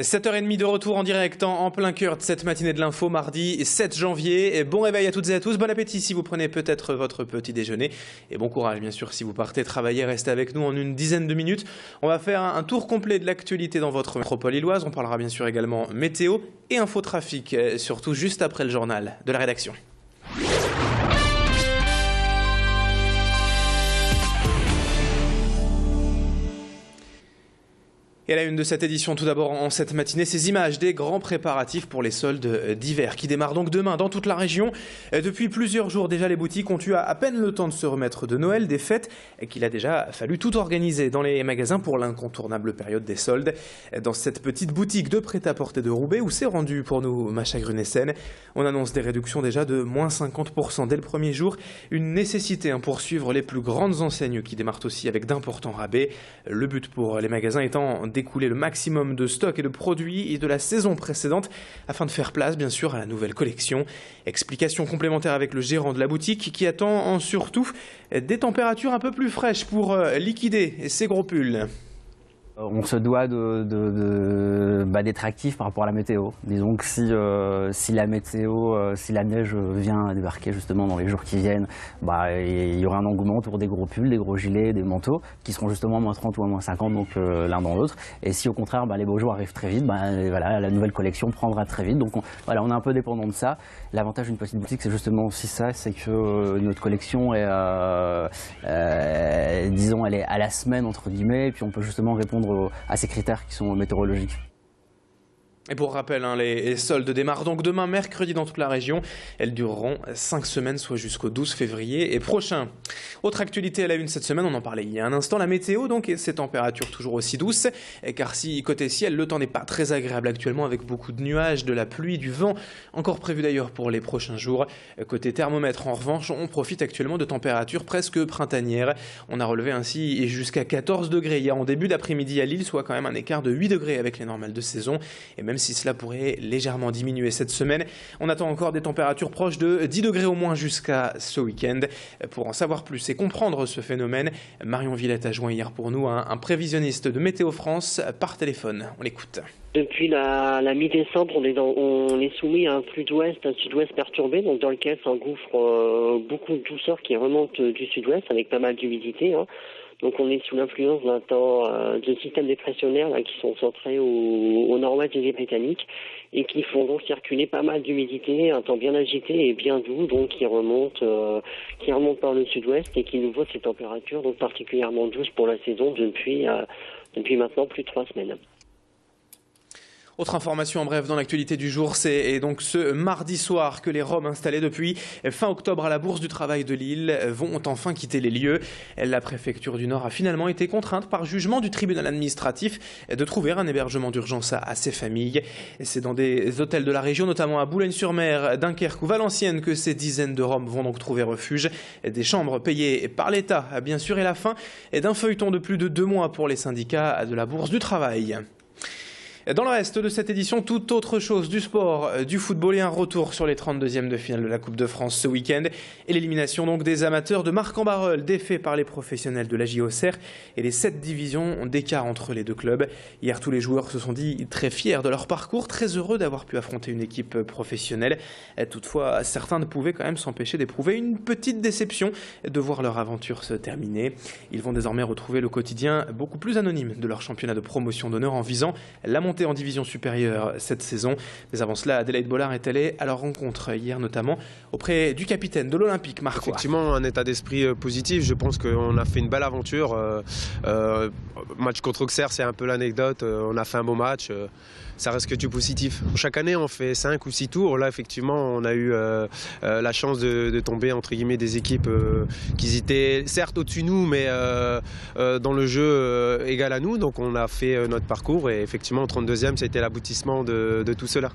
7h30 de retour en direct en plein cœur de cette matinée de l'info, mardi 7 janvier. Et bon réveil à toutes et à tous, bon appétit si vous prenez peut-être votre petit déjeuner. Et bon courage bien sûr si vous partez travailler, restez avec nous en une dizaine de minutes. On va faire un tour complet de l'actualité dans votre métropole lilloise. On parlera bien sûr également météo et infotrafic, surtout juste après le journal de la rédaction. Et à la une de cette édition, tout d'abord en cette matinée, ces images des grands préparatifs pour les soldes d'hiver qui démarrent donc demain dans toute la région. Depuis plusieurs jours déjà, les boutiques ont eu à peine le temps de se remettre de Noël, des fêtes, qu'il a déjà fallu tout organiser dans les magasins pour l'incontournable période des soldes. Dans cette petite boutique de prêt-à-porter de Roubaix, où c'est rendu pour nous Macha Grunessen, on annonce des réductions déjà de moins 50% dès le premier jour. Une nécessité pour suivre les plus grandes enseignes qui démarrent aussi avec d'importants rabais. Le but pour les magasins étant d'écouler le maximum de stocks et de produits et de la saison précédente afin de faire place bien sûr à la nouvelle collection. Explication complémentaire avec le gérant de la boutique qui attend surtout des températures un peu plus fraîches pour liquider ces gros pulls. On se doit d'être actif par rapport à la météo. Disons que si la météo, si la neige vient débarquer justement dans les jours qui viennent, il y aura un engouement pour des gros pulls, des gros gilets, des manteaux qui seront justement à moins 30 ou à moins 50, donc l'un dans l'autre. Et si au contraire les beaux jours arrivent très vite, la nouvelle collection prendra très vite. Donc on est un peu dépendant de ça. L'avantage d'une petite boutique, c'est justement aussi ça, c'est que notre collection est, disons, elle est à la semaine entre guillemets, et puis on peut justement répondre à ces critères qui sont météorologiques. Et pour rappel, les soldes démarrent donc demain mercredi dans toute la région. Elles dureront 5 semaines, soit jusqu'au 12 février et prochain. Autre actualité à la une cette semaine, on en parlait il y a un instant, la météo donc et ces températures toujours aussi douces. Car si côté ciel, le temps n'est pas très agréable actuellement avec beaucoup de nuages, de la pluie, du vent, encore prévu d'ailleurs pour les prochains jours. Côté thermomètre, en revanche, on profite actuellement de températures presque printanières. On a relevé ainsi jusqu'à 14 degrés hier en début d'après-midi à Lille, soit quand même un écart de 8 degrés avec les normales de saison. Et même si cela pourrait légèrement diminuer cette semaine, on attend encore des températures proches de 10 degrés au moins jusqu'à ce week-end. Pour en savoir plus et comprendre ce phénomène, Marion Villette a joint hier pour nous un prévisionniste de Météo France par téléphone. On l'écoute. Depuis la mi-décembre, on est soumis à un flux d'ouest, un sud-ouest perturbé, donc dans lequel s'engouffre beaucoup de douceur qui remonte du sud-ouest avec pas mal d'humidité. Donc on est sous l'influence d'un temps de systèmes dépressionnaires qui sont centrés au nord-ouest des îles britanniques et qui font donc circuler pas mal d'humidité, un temps bien agité et bien doux, donc qui remonte par le sud-ouest et qui nous vaut ces températures donc particulièrement douces pour la saison depuis maintenant plus de 3 semaines. Autre information en bref dans l'actualité du jour, c'est donc ce mardi soir que les Roms installés depuis fin octobre à la Bourse du Travail de Lille vont enfin quitter les lieux. La préfecture du Nord a finalement été contrainte par jugement du tribunal administratif de trouver un hébergement d'urgence à ces familles. C'est dans des hôtels de la région, notamment à Boulogne-sur-Mer, Dunkerque ou Valenciennes, que ces dizaines de Roms vont donc trouver refuge. Des chambres payées par l'État, bien sûr, et la fin d'un feuilleton de plus de 2 mois pour les syndicats de la Bourse du Travail. Dans le reste de cette édition, toute autre chose, du sport, du football et un retour sur les 32e de finale de la Coupe de France ce week-end et l'élimination donc des amateurs de Marc-en-Barœul, défaits par les professionnels de la JOCR et les 7 divisions d'écart entre les deux clubs. Hier, tous les joueurs se sont dit très fiers de leur parcours, très heureux d'avoir pu affronter une équipe professionnelle. Toutefois, certains ne pouvaient quand même s'empêcher d'éprouver une petite déception de voir leur aventure se terminer. Ils vont désormais retrouver le quotidien beaucoup plus anonyme de leur championnat de promotion d'honneur en visant la montée en division supérieure cette saison. Mais avant cela, Adélaïde Bollard est allée à leur rencontre hier notamment auprès du capitaine de l'Olympique, Marc. Effectivement, un état d'esprit positif. Je pense qu'on a fait une belle aventure. Match contre Auxerre, c'est un peu l'anecdote. On a fait un beau match. Ça reste que du positif. Chaque année, on fait 5 ou 6 tours. Là, effectivement, on a eu la chance de tomber, entre guillemets, des équipes qui étaient certes au-dessus de nous, mais dans le jeu égal à nous. Donc, on a fait notre parcours et effectivement, en 32e, c'était l'aboutissement de tout cela.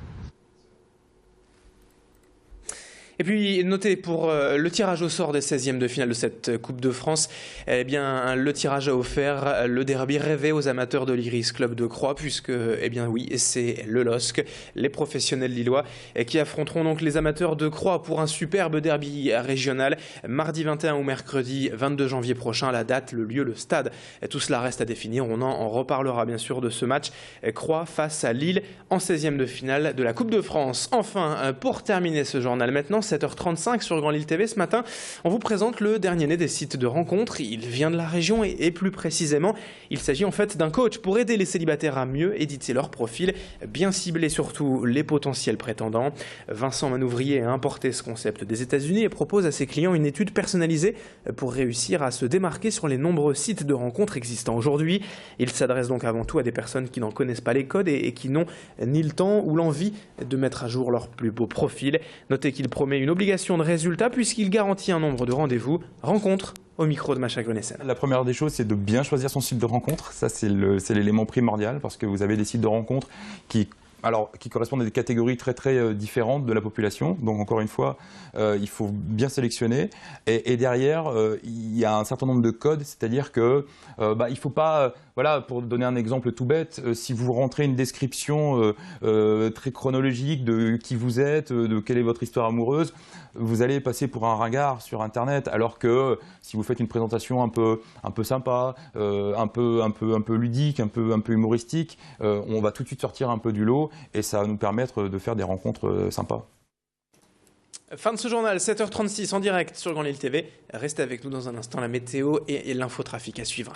Et puis, notez pour le tirage au sort des 16e de finale de cette Coupe de France, eh bien, le tirage a offert le derby rêvé aux amateurs de l'Iris Club de Croix, puisque, eh bien oui, c'est le LOSC, les professionnels lillois, qui affronteront donc les amateurs de Croix pour un superbe derby régional, mardi 21 ou mercredi 22 janvier prochain. La date, le lieu, le stade, tout cela reste à définir. On en reparlera bien sûr de ce match. Croix face à Lille en 16e de finale de la Coupe de France. Enfin, pour terminer ce journal maintenant, 7h35 sur Grand Lille TV ce matin, on vous présente le dernier né des sites de rencontres. Il vient de la région et plus précisément, il s'agit en fait d'un coach pour aider les célibataires à mieux éditer leur profil, bien cibler surtout les potentiels prétendants. Vincent Manouvrier a importé ce concept des États-Unis et propose à ses clients une étude personnalisée pour réussir à se démarquer sur les nombreux sites de rencontres existants aujourd'hui. Il s'adresse donc avant tout à des personnes qui n'en connaissent pas les codes et qui n'ont ni le temps ou l'envie de mettre à jour leur plus beau profil. Notez qu'il promet une obligation de résultat puisqu'il garantit un nombre de rendez-vous. Rencontre au micro de Macha Gonessen. La première des choses, c'est de bien choisir son site de rencontre. Ça, c'est l'élément primordial parce que vous avez des sites de rencontre qui correspondent à des catégories très différentes de la population. Donc encore une fois, il faut bien sélectionner. Et derrière, il y a un certain nombre de codes, c'est-à-dire que il faut pas, pour donner un exemple tout bête, si vous rentrez une description très chronologique de qui vous êtes, de quelle est votre histoire amoureuse, vous allez passer pour un ringard sur Internet, alors que si vous faites une présentation un peu sympa, un peu ludique, un peu humoristique, on va tout de suite sortir un peu du lot et ça va nous permettre de faire des rencontres sympas. Fin de ce journal, 7h36 en direct sur Grand Lille TV. Restez avec nous dans un instant, la météo et l'infotrafic à suivre.